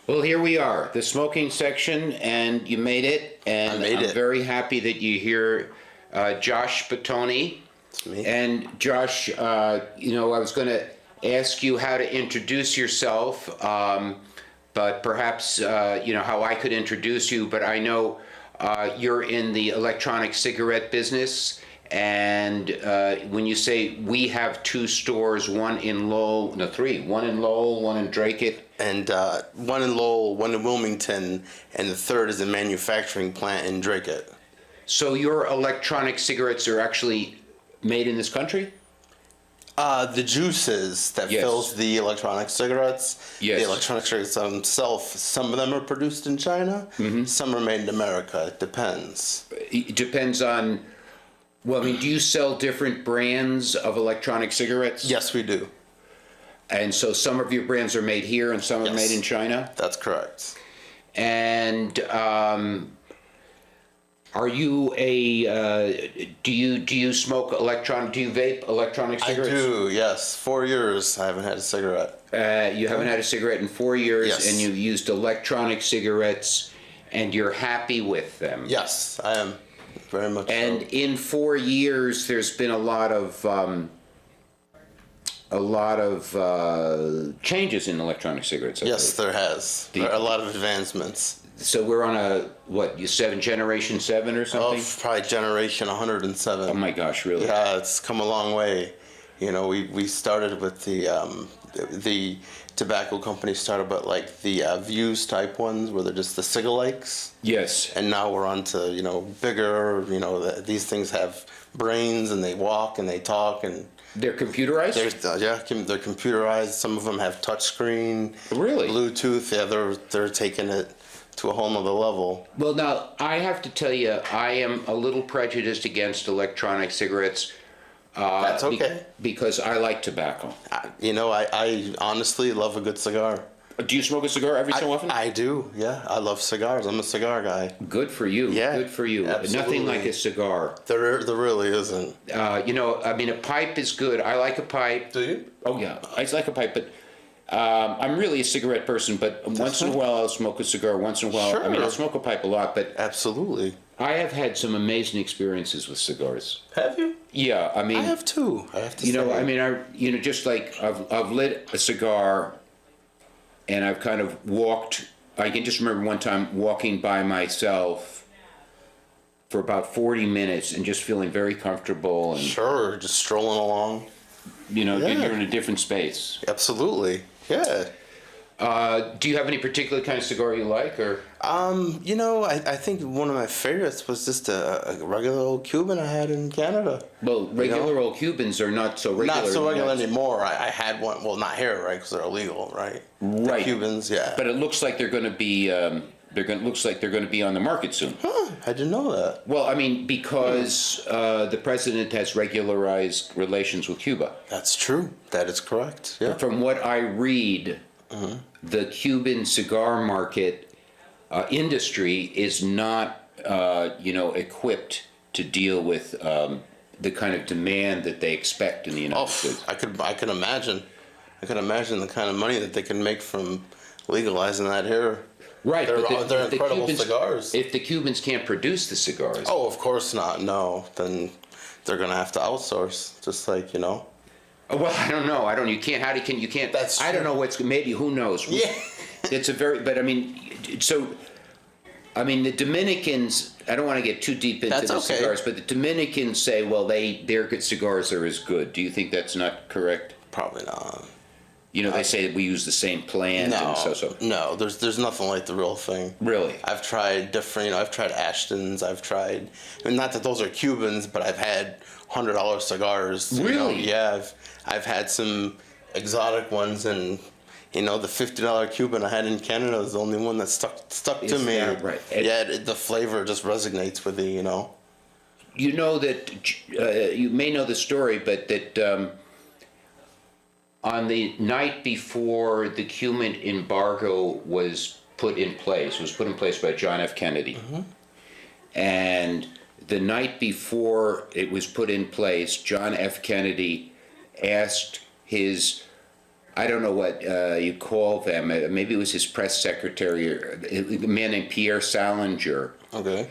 Well, here we are, the smoking section, and you made it. And I made I'm it. very happy that you're here, Josh Bottoni. It's me. And Josh, I was going to ask you how to introduce yourself, but perhaps, how I could introduce you. But I know you're in the electronic cigarette business. And when you say we have two stores, one in Lowell, no, three, one in Lowell, one in Dracut. And one in Lowell, one in Wilmington, and the third is a manufacturing plant in Dracut. So your electronic cigarettes are actually made in this country? The juices that Yes. fills the electronic cigarettes, Yes. the electronic cigarettes themselves, some of them are produced in China, some are made in America. It depends. It depends on, well, I mean, do you sell different brands of electronic cigarettes? Yes, we do. And so some of your brands are made here and some are Yes. made in China? That's correct. And are you do you smoke electronic, do you vape electronic cigarettes? I do, yes. 4 years I haven't had a cigarette. You haven't had a cigarette in 4 years, Yes. and you used electronic cigarettes, and you're happy with them. Yes, I am. Very much And so. in 4 years, there's been a lot of changes in electronic cigarettes. I Yes, believe. there has. There are a lot of advancements. So we're on a generation 7 or something? Oh, probably generation 107. Oh my gosh, really? Yeah, it's come a long way. You know, we started with the tobacco company started with like the Views type ones where they're just the cigalikes. Yes. And now we're on to, bigger, these things have brains and they walk and they talk and They're computerized? they're computerized. Some of them have touchscreen. Really? Bluetooth. Yeah, they're taking it to a whole nother level. Well, now, I have to tell you, I am a little prejudiced against electronic cigarettes. That's okay. Because I like tobacco. I honestly love a good cigar. Do you smoke a cigar every so often? I do, yeah. I love cigars. I'm a cigar guy. Good for you. Yeah, Good for you. absolutely. Nothing like a cigar. There really isn't. A pipe is good. I like a pipe. Do you? Oh, yeah. I like a pipe, but I'm really a cigarette person, but once in a while I'll smoke a cigar. Once in a while, Sure. I'll smoke a pipe a lot, but Absolutely. I have had some amazing experiences with cigars. Have you? Yeah, I mean, I have too. I have to say. just like I've lit a cigar, and I've kind of walked. I can just remember one time walking by myself for about 40 minutes and just feeling very comfortable, and Sure, just strolling along. you're Yeah. in a different space. Absolutely. Yeah. Do you have any particular kind of cigar you like, or? I think one of my favorites was just a regular old Cuban I had in Canada. Well, regular old Cubans are not so regular. Not so regular anymore. anymore. I had one. Well, not here, right? Because they're illegal, right? Right. The Cubans, yeah. But it looks like they're going to be. Looks like they're going to be on the market soon. I didn't know that. Well, I mean, because the president has regularized relations with Cuba. That's true. That is correct. Yeah. From what I read, the Cuban cigar market industry is not, equipped to deal with the kind of demand that they expect in the United States. I could imagine. I could imagine the kind of money that they can make from legalizing that here. Right, They're, but they're the incredible Cubans, cigars. if the Cubans can't produce the cigars, Oh, of course not. No, then they're gonna have to outsource. Just like well, I don't know. You can't. How can you can't? That's I don't true. know what's maybe. Who knows? Yeah. It's a very. But I mean, the Dominicans. I don't want to get too deep into That's the okay. cigars, but the Dominicans say, well, their good cigars are as good. Do you think that's not correct? Probably not. They say we use the same plant and so. No. There's nothing like the real thing. Really? I've tried different. I've tried Ashtons. Not that those are Cubans, but I've had $100 cigars. Really? Yeah. I've had some exotic ones, and the $50 Cuban I had in Canada is the only one that stuck to Is me. that right? The flavor just resonates with you. You know that you may know the story, but that on the night before the Cuban embargo was put in place by John F. Kennedy, and the night before it was put in place, John F. Kennedy asked his I don't know what you call them. Maybe it was his press secretary, a man named Pierre Salinger. Okay.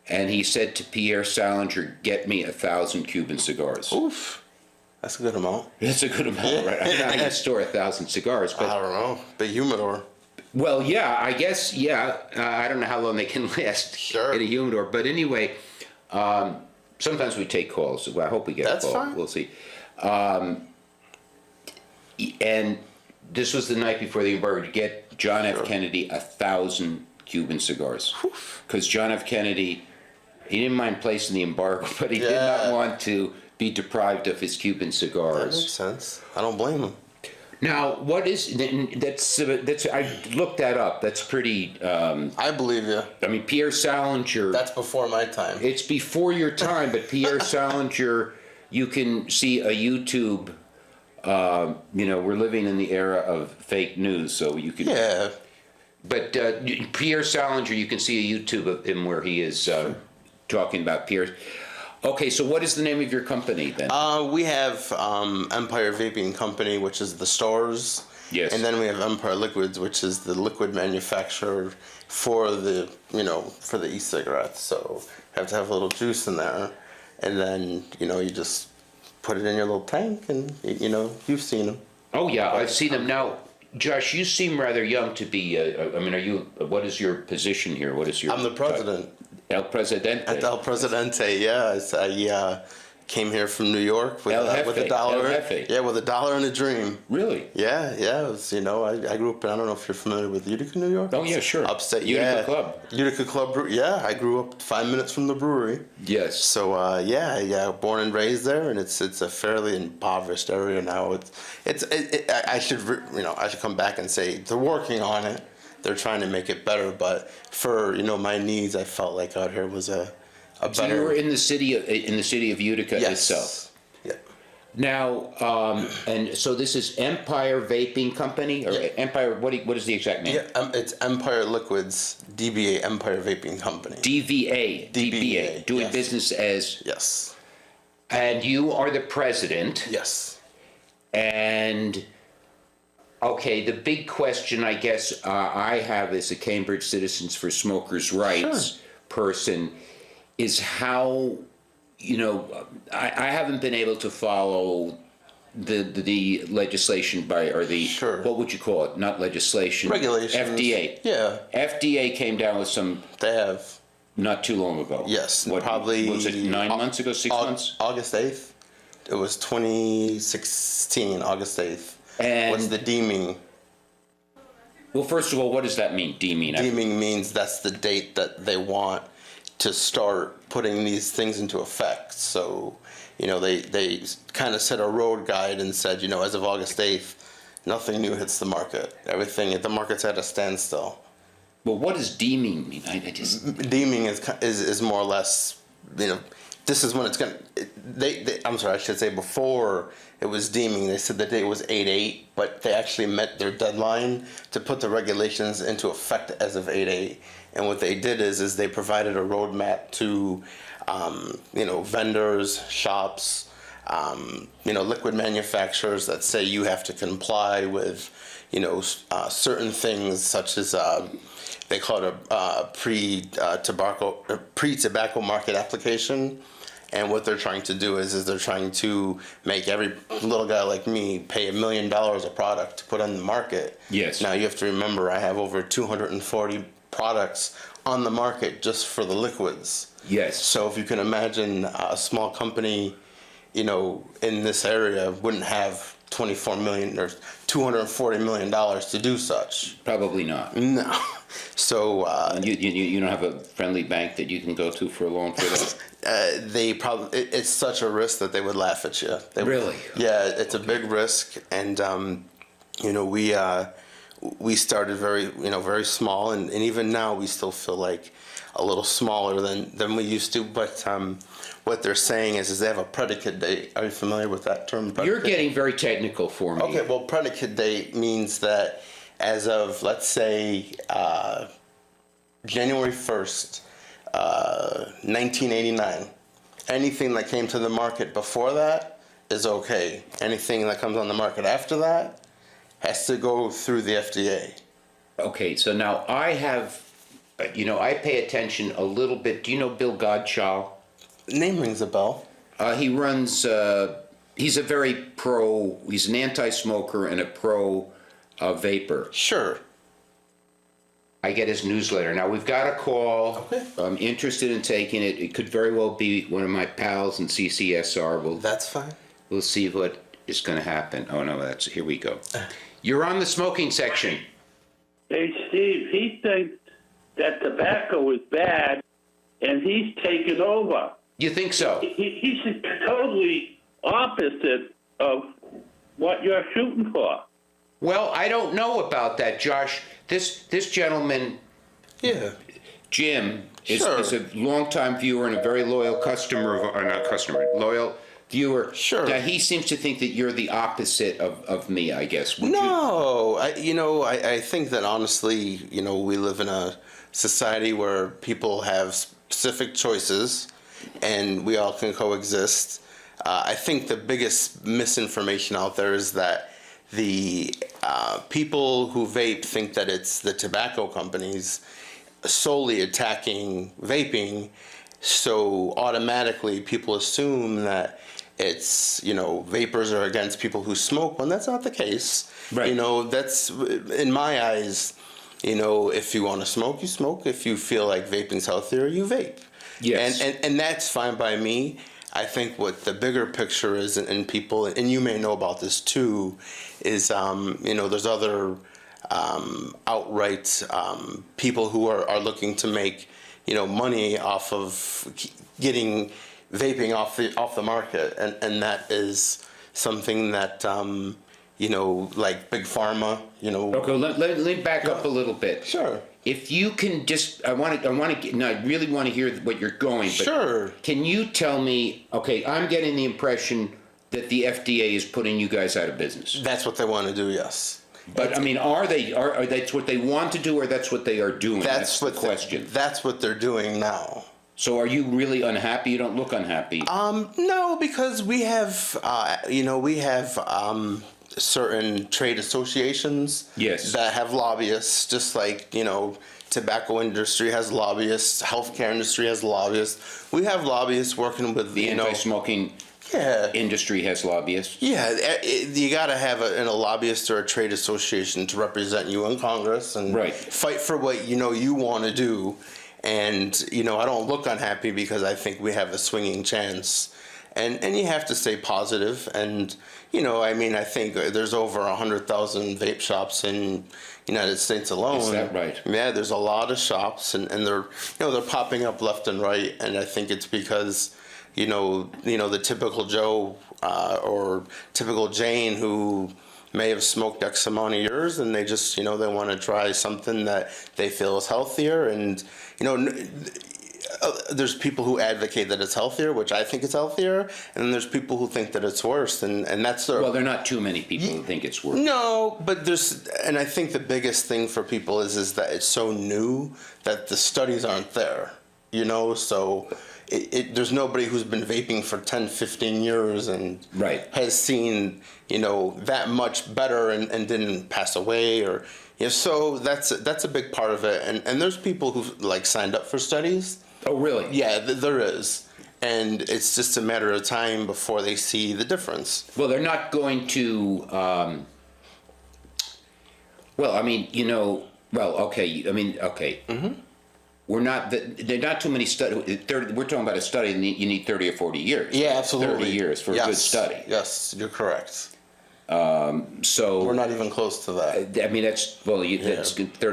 And he said to Pierre Salinger, "Get me 1,000 Cuban cigars." Oof. That's a good amount. That's a good amount, right? I don't know how you store 1,000 cigars, I but don't know. Big humidor. well, yeah, I guess, yeah. I don't know how long they can last Sure. in a humidor, but anyway, sometimes we take calls. Well, I hope we get That's a call. fine. We'll see. And this was the night before the embargo to get John F. Kennedy 1,000 Cuban cigars, because John F. Kennedy, he didn't mind placing the embargo, but he did not Yeah. want to be deprived of his Cuban That cigars. makes sense. I don't blame him. Now, what is that's? I looked that up. That's pretty. I believe you. I mean, Pierre Salinger. That's before my time. It's before your time, but Pierre Salinger, you can see a YouTube. We're living in the era of fake news, so you can. Yeah. But Pierre Salinger, you can see a YouTube of him where he is talking about Pierre. Okay, so what is the name of your company then? We have Empire Vaping Company, which is the stores. Yes. And then we have Empire Liquids, which is the liquid manufacturer for the for the e-cigarettes. So have to have a little juice in there, and then you just put it in your little tank, and you've seen them. Oh yeah, I've seen them now. Josh, you seem rather young to be. I mean, are you? What is your position here? What is your? I'm the president. El Presidente. At El Presidente, yeah. I came here from New York with El with Jefe, a dollar. El Jefe. Yeah, with a dollar and a dream. Really? Yeah. It was, I grew up in, I don't know if you're familiar with Utica, New York. Oh yeah, sure. Upstate, Utica yeah. Club. Utica Club, yeah. I grew up 5 minutes from the brewery. Yes. So born and raised there, and it's a fairly impoverished area now. I should I should come back and say they're working on it. They're trying to make it better, but for my needs, I felt like out here was a better. So you were in the city of Utica Yes. itself. Yeah. Now, and so this is Empire Vaping Company, or Yeah. Empire. What is the exact name? Yeah, it's Empire Liquids, DBA, Empire Vaping Company. DBA, doing yes. business as. Yes. And you are the president. Yes. And okay, the big question I guess I have as a Cambridge Citizens for Smokers' Rights person is how, I haven't been able to follow the legislation what would you call it? Not legislation. Regulations. FDA. Yeah. FDA came down with some They have. not too long ago. Yes. What, probably. was it 9 months ago? 6 months? August 8th. It was 2016, August 8th. And What's the deeming? well, first of all, what does that mean? Deeming. Deeming means that's the date that they want to start putting these things into effect. So, they kind of set a road guide and said, as of August 8th, nothing new hits the market. The market's at a standstill. Well, what does deeming mean? I just. Deeming is more or less, this is when it's going to, I'm sorry, I should say before it was deeming, they said the date was 8/8, but they actually met their deadline to put the regulations into effect as of 8/8. And what they did is they provided a roadmap to, vendors, shops, liquid manufacturers that say you have to comply with, certain things such as, they call it a pre-tobacco market application. And what they're trying to do is they're trying to make every little guy like me pay $1 million a product to put on the market. Yes. Now you have to remember, I have over 240 products on the market just for the liquids. Yes. So if you can imagine a small company, in this area wouldn't have 24 million or 240 million dollars to do such. Probably not. No. So You don't have a friendly bank that you can go to for a loan for that? they probably it's such a risk that they would laugh at you. Really? Yeah, it's a big risk, and we started very small, and even now we still feel like a little smaller than we used to. But what they're saying is they have a predicate date. Are you familiar with that term? You're getting very technical for me. Okay, well, predicate date means that as of, let's say, January 1st, 1989, anything that came to the market before that is okay. Anything that comes on the market after that has to go through the FDA. Okay, so now I have, I pay attention a little bit. Do you know Bill Godshall? Name rings a bell. He runs, he's he's an anti-smoker and a pro vapor. Sure. I get his newsletter. Now, we've got a call. Okay. I'm interested in taking it. It could very well be one of my pals in CCSR. That's fine. We'll see what is going to happen. Oh, no, here we go. You're on the smoking section. Hey, Steve, he thinks that tobacco is bad, and he's taken over. You think so? He's totally opposite of what you're shooting for. Well, I don't know about that, Josh. This gentleman, Yeah. Jim, is Sure. a longtime viewer and a very loyal customer loyal viewer. Sure. Now, he seems to think that you're the opposite of me, I guess. Would you? No, I think that honestly, we live in a society where people have specific choices and we all can coexist. I think the biggest misinformation out there is that the people who vape think that it's the tobacco companies solely attacking vaping, so automatically people assume that it's, vapors are against people who smoke, when that's not the case. Right. That's, in my eyes, if you want to smoke, you smoke. If you feel like vaping's healthier, you vape. Yes. And that's fine by me. I think what the bigger picture is, and people, and you may know about this too, is, there's other outright people who are looking to make, money off of getting vaping off the market, and that is something that like big pharma, Okay, let me back up a little bit. Sure. If you can just, I really want to hear what you're going, but Sure. Can you tell me, okay, I'm getting the impression that the FDA is putting you guys out of business. That's what they want to do, yes. But I mean, are that's what they want to do, or that's what they are doing? That's the question. That's what they're doing now. So are you really unhappy? You don't look unhappy. No, because we have, certain trade associations. Yes. That have lobbyists, just like, tobacco industry has lobbyists, healthcare industry has lobbyists. We have lobbyists working with, The anti-smoking industry has lobbyists. Yeah, you got to have a lobbyist or a trade association to represent you in Congress and Right. fight for what you want to do. And I don't look unhappy because I think we have a swinging chance. And you have to stay positive. And I think there's over 100,000 vape shops in United States alone. Is that right? Yeah, there's a lot of shops, and they're popping up left and right. And I think it's because the typical Joe or typical Jane who may have smoked X amount of years, and they just they want to try something that they feel is healthier. And there's people who advocate that it's healthier, which I think it's healthier, and then there's people who think that it's worse, and that's Well, there are not too many people who think it's worse. No, but and I think the biggest thing for people is that it's so new that the studies aren't there, so there's nobody who's been vaping for 10, 15 years and Right. has seen, that much better and didn't pass away, or, so that's a big part of it. And there's people who signed up for studies. Oh, really? Yeah, there is. And it's just a matter of time before they see the difference. Well, they're not going to, okay. Mm-hmm. There are not too many studies. We're talking about a study, and you need 30 or 40 years. Yeah, absolutely. 30 years for a good study. Yes, you're correct. So We're not even close to that. I mean, that's 30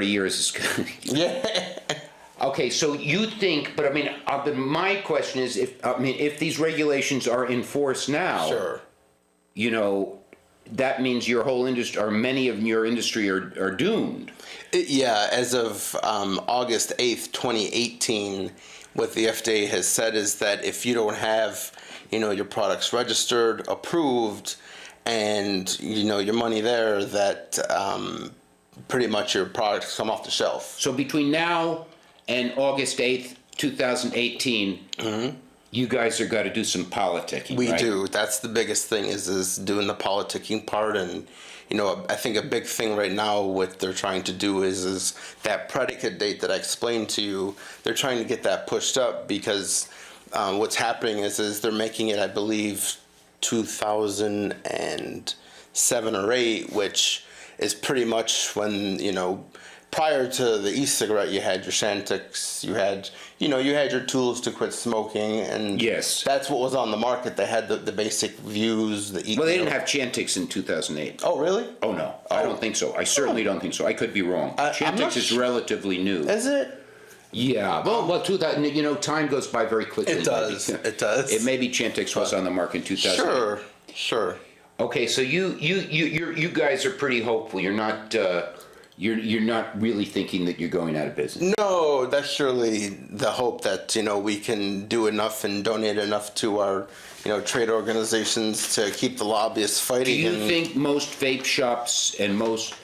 years is good. Yeah. Okay, so you think, but I mean, my question is, if these regulations are in force now, Sure. that means your whole industry, or many of your industry, are doomed. Yeah, as of August 8th, 2018, what the FDA has said is that if you don't have, your products registered, approved, and, your money there, that pretty much your products come off the shelf. So between now and August 8th, 2018, you guys are got to do some politicking, We right? do. That's the biggest thing is doing the politicking part, and I think a big thing right now, what they're trying to do is that predicate date that I explained to you, they're trying to get that pushed up because what's happening is they're making it, I believe, 2007 or 8, which is pretty much when, prior to the e-cigarette, you had your Shantix, you had your tools to quit smoking, and Yes. that's what was on the market. They had the basic views. Well, they didn't have Chantix in 2008. Oh, really? Oh, no. I don't think so. I certainly don't think so. I could be wrong. I'm Chantix not is relatively new. Is it? Yeah. Well, 2000, time goes by very quickly. It does. Maybe. It does. It maybe Chantix was on the market in 2008. Sure. Okay, so you guys are pretty hopeful. You're not you're not really thinking that you're going out of business. No, that's surely the hope that we can do enough and donate enough to our trade organizations to keep the lobbyists fighting. Do you think most vape shops and most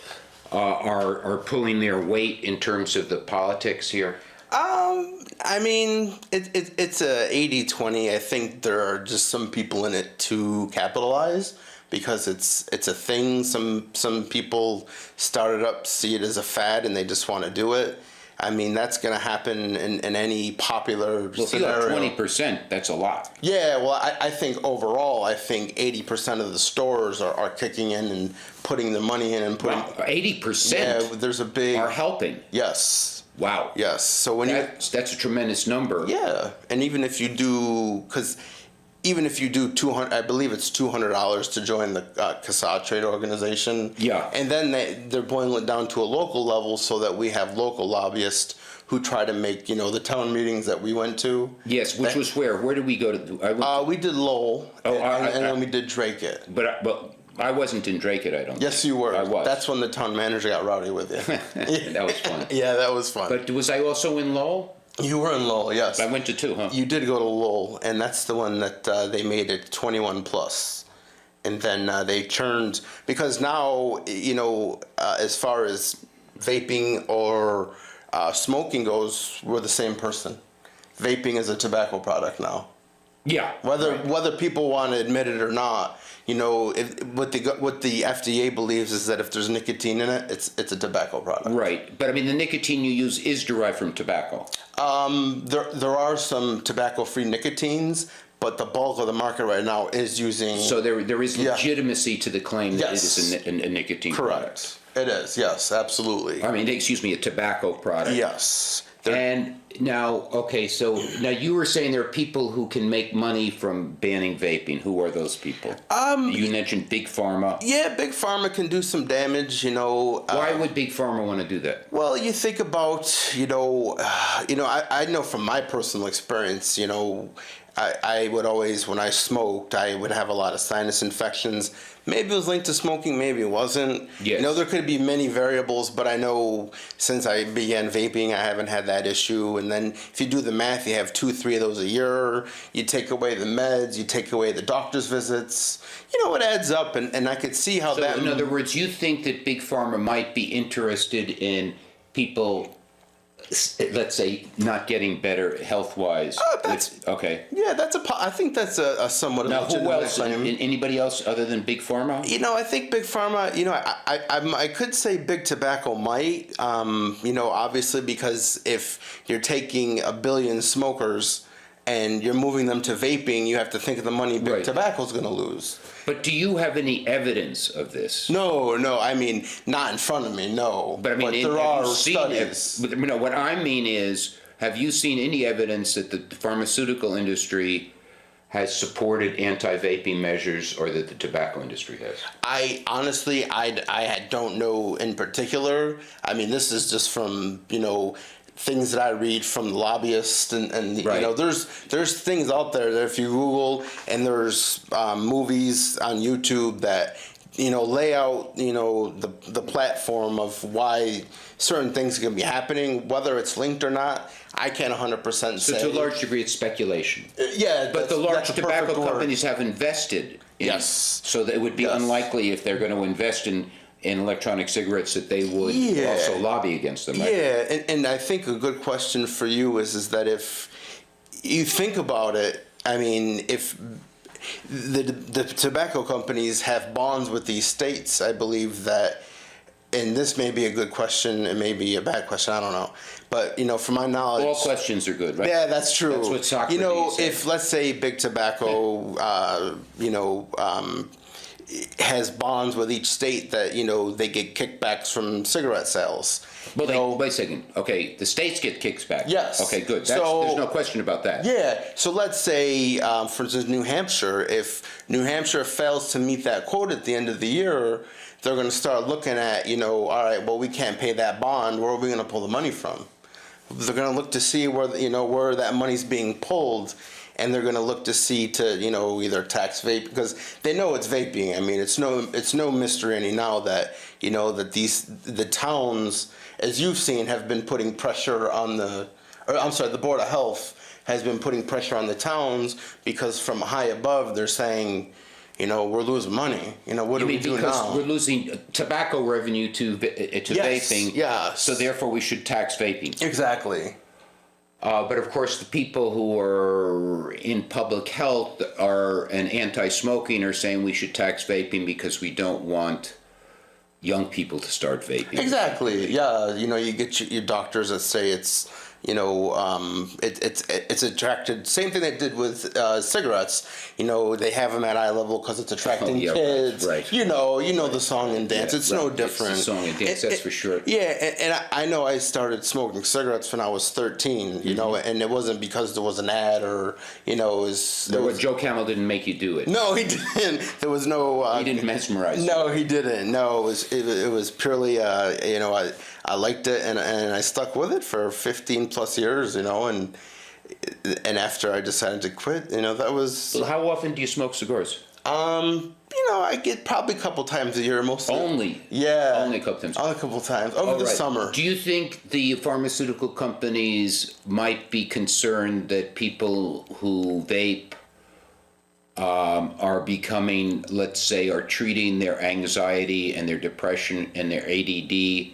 are pulling their weight in terms of the politics here? I mean, it's a 80-20. I think there are just some people in it to capitalize because it's a thing. Some people start it up, see it as a fad, and they just want to do it. I mean, that's going to happen in any popular scenario. If you have 20%, that's a lot. Yeah, well, I think overall, 80% of the stores are kicking in and putting the money in and putting... Wow, 80% Yeah, there's a big... are helping. Yes. Wow. Yes. So when that's a tremendous number. Yeah, and even if you do, even if you do 200, I believe it's $200 to join the CASA trade organization. Yeah. And then they're boiling it down to a local level so that we have local lobbyists who try to make, the town meetings that we went to. Yes, which was where? Where did we go to? We did Lowell, and then we did Drake it. But I wasn't in Drake it, I don't Yes, think. you were. I was. That's when the town manager got rowdy with you. That was fun. Yeah, that was fun. But was I also in Lowell? You were in Lowell, yes. I went to 2, huh? You did go to Lowell, and that's the one that they made it 21 plus. And then they churned, because now, as far as vaping or smoking goes, we're the same person. Vaping is a tobacco product now. Yeah. Whether people want to admit it or not, what the FDA believes is that if there's nicotine in it, it's a tobacco product. Right, but I mean the nicotine you use is derived from tobacco. There are some tobacco-free nicotines, but the bulk of the market right now is using. So there is legitimacy to the claim that Yes. it is a nicotine Correct. product. It is, yes, absolutely. I mean, excuse me, a tobacco product. Yes. And now, okay, so now you were saying there are people who can make money from banning vaping. Who are those people? You mentioned Big Pharma. Yeah, Big Pharma can do some damage, Why would Big Pharma want to do that? Well, you think about, I know from my personal experience, I would always, when I smoked, I would have a lot of sinus infections. Maybe it was linked to smoking, maybe it wasn't. Yes. There could be many variables, but I know since I began vaping, I haven't had that issue. And then if you do the math, you have 2-3 of those a year. You take away the meds, you take away the doctor's visits. It adds up, and I could see how So that... in other words, you think that Big Pharma might be interested in people, let's say, not getting better health-wise. Okay. Yeah, I think that's a somewhat Now, who legitimate else? claim. Anybody else other than Big Pharma? I think Big Pharma, I could say Big Tobacco might, obviously because if you're taking 1 billion smokers and you're moving them to vaping, you have to think of the money Big Tobacco's going to lose. But do you have any evidence of this? No, I mean, not in front of me, no. But I mean, there are have you seen studies. But no, what I mean is, have you seen any evidence that the pharmaceutical industry has supported anti-vaping measures, or that the tobacco industry has? I honestly, I don't know in particular. I mean, this is just from, things that I read from lobbyists and Right. there's things out there that if you Google, and there's movies on YouTube that lay out the platform of why certain things can be happening, whether it's linked or not. I can't 100% say. So to a large degree, it's speculation. Yeah, But the large that's a tobacco perfect word. companies have invested in Yes. So that it would be unlikely, if they're going to invest in electronic cigarettes, that they would Yeah. also lobby against them, right? Yeah, and I think a good question for you is that if you think about it, I mean, if the tobacco companies have bonds with these states. I believe that, and this may be a good question, it may be a bad question, I don't know. But, from my knowledge... All questions are good, right? Yeah, that's true. That's what Socrates said. If, let's say, Big Tobacco, has bonds with each state that, they get kickbacks from cigarette sales. Well, wait a second. Okay, the states get kickbacks. Yes. Okay, good. So, there's no question about that. Yeah. So let's say, for instance, New Hampshire, if New Hampshire fails to meet that quota at the end of the year, they're going to start looking at, all right, well, we can't pay that bond. Where are we going to pull the money from? They're going to look to see where, where that money's being pulled. And they're going to look to see to, either tax vape, because they know it's vaping. I mean, it's no mystery any now that, that the towns, as you've seen, have been putting pressure on the Board of Health has been putting pressure on the towns, because from high above, they're saying, we're losing money. What do we do now? Because we're losing tobacco revenue to vaping. Yeah. So therefore, we should tax vaping. Exactly. But of course, the people who are in public health and anti-smoking are saying we should tax vaping because we don't want young people to start vaping. Exactly. Yeah. You get your doctors that say it's, it's attracted. Same thing they did with cigarettes. They have them at eye level because it's attracting kids. Right. You know the song and dance. It's no different. It's the song and dance. That's for sure. Yeah, and I know I started smoking cigarettes when I was 13. And it wasn't because there was an ad or Joe Camel didn't make you do it. No, he didn't. There was no. He didn't mesmerize. No, he didn't. No, it was purely. I liked it and I stuck with it for 15 plus years, and after I decided to quit, that was. Well, how often do you smoke cigars? I get probably a couple times a year, mostly. Only? Yeah. Only a couple times. Only a couple times over the summer. Do you think the pharmaceutical companies might be concerned that people who vape are becoming, let's say, are treating their anxiety and their depression and their ADD,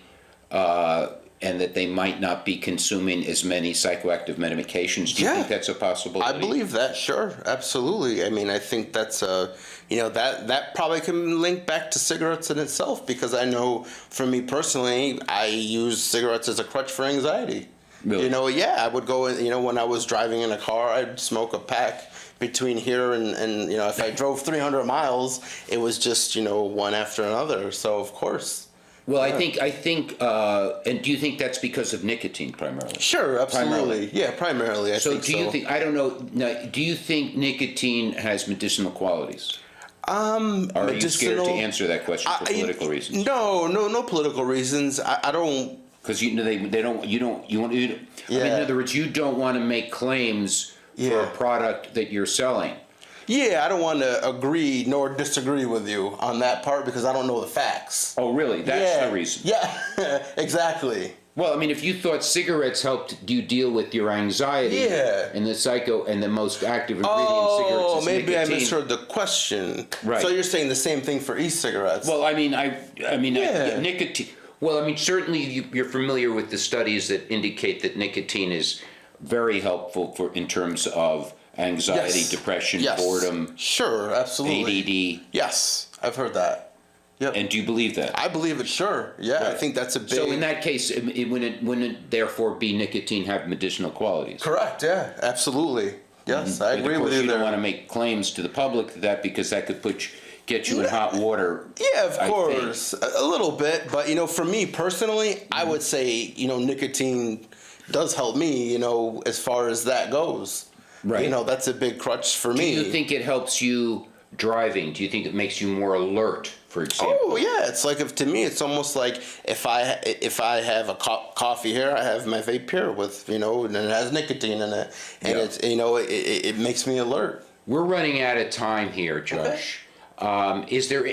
and that they might not be consuming as many psychoactive medications? Do you think that's a possibility? I believe that, sure, absolutely. I mean, I think that's that probably can link back to cigarettes in itself, because I know for me personally, I use cigarettes as a crutch for anxiety. Really? I would go, when I was driving in a car, I'd smoke a pack between here and if I drove 300 miles, it was just, one after another. So, of course. Well, I think, and do you think that's because of nicotine primarily? Sure, absolutely. Yeah, primarily. I think so. So do you think, I don't know, now, do you think nicotine has medicinal qualities? Or are you scared to answer that question for political reasons? No political reasons. I don't. Because in other words, you don't want to make claims for a product that you're selling. Yeah, I don't want to agree nor disagree with you on that part, because I don't know the facts. Oh, really? That's the reason. Yeah, exactly. Well, I mean, if you thought cigarettes helped you deal with your anxiety, and the most active ingredient in cigarettes is maybe nicotine. I misheard the question. Right. So you're saying the same thing for e-cigarettes? Well, nicotine. Well, I mean, certainly you're familiar with the studies that indicate that nicotine is very helpful in terms of anxiety, depression, boredom. Sure, absolutely. ADD. Yes, I've heard that. Yep. And do you believe that? I believe it, sure. Yeah, right. I think that's a big... So in that case, wouldn't therefore be nicotine have medicinal qualities? Correct, yeah, absolutely. Yes, I agree with you. You don't want to make claims to the public because that could get you in hot water. Yeah, of course, a little bit. But, for me personally, I would say, nicotine does help me, as far as that goes. Right. That's a big crutch for me. Do you think it helps you driving? Do you think it makes you more alert, for example? Oh, yeah. It's like, to me, it's almost like if I have a coffee here, I have my vape here with, and it has nicotine in it. And it's, it makes me alert. We're running out of time here, Josh. Okay. Is there,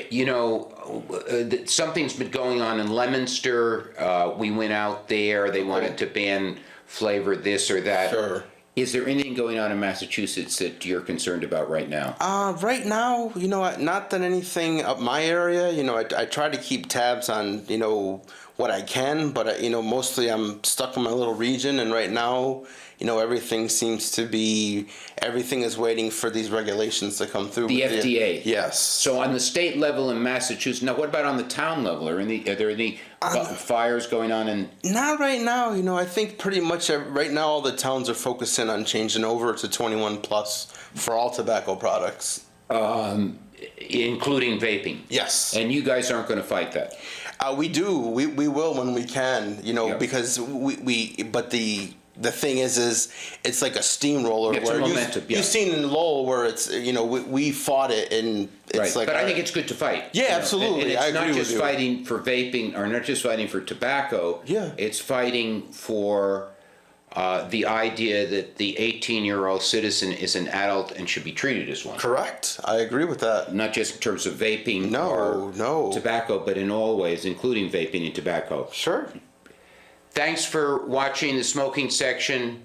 something's been going on in Leominster. We went out there. They wanted to ban flavor this or that. Sure. Is there anything going on in Massachusetts that you're concerned about right now? Right now, not that anything up my area. I try to keep tabs on, what I can, but, mostly I'm stuck in my little region. And right now, everything seems to be, everything is waiting for these regulations to come through. The FDA. Yes. So on the state level in Massachusetts, now what about on the town level? Are there any fires going on in? Not right now. I think pretty much right now all the towns are focusing on changing over to 21 plus for all tobacco products. Including vaping? Yes. And you guys aren't going to fight that? We do. We will when we can, Yeah. because but the thing is it's like a steamroller. It's a momentum, yeah. You've seen in Lowell where it's, we fought it and it's Right, like. but I think it's good to fight. Yeah, absolutely. And I it's agree not with just you. fighting for vaping, or not just fighting for tobacco. Yeah. It's fighting for the idea that the 18-year-old citizen is an adult and should be treated as one. Correct. I agree with that. Not just in terms of vaping No. tobacco, but in all ways, including vaping and tobacco. Sure. Thanks for watching the smoking section,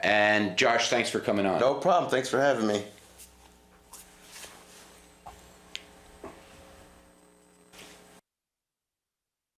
and Josh, thanks for coming on. No problem. Thanks for having me.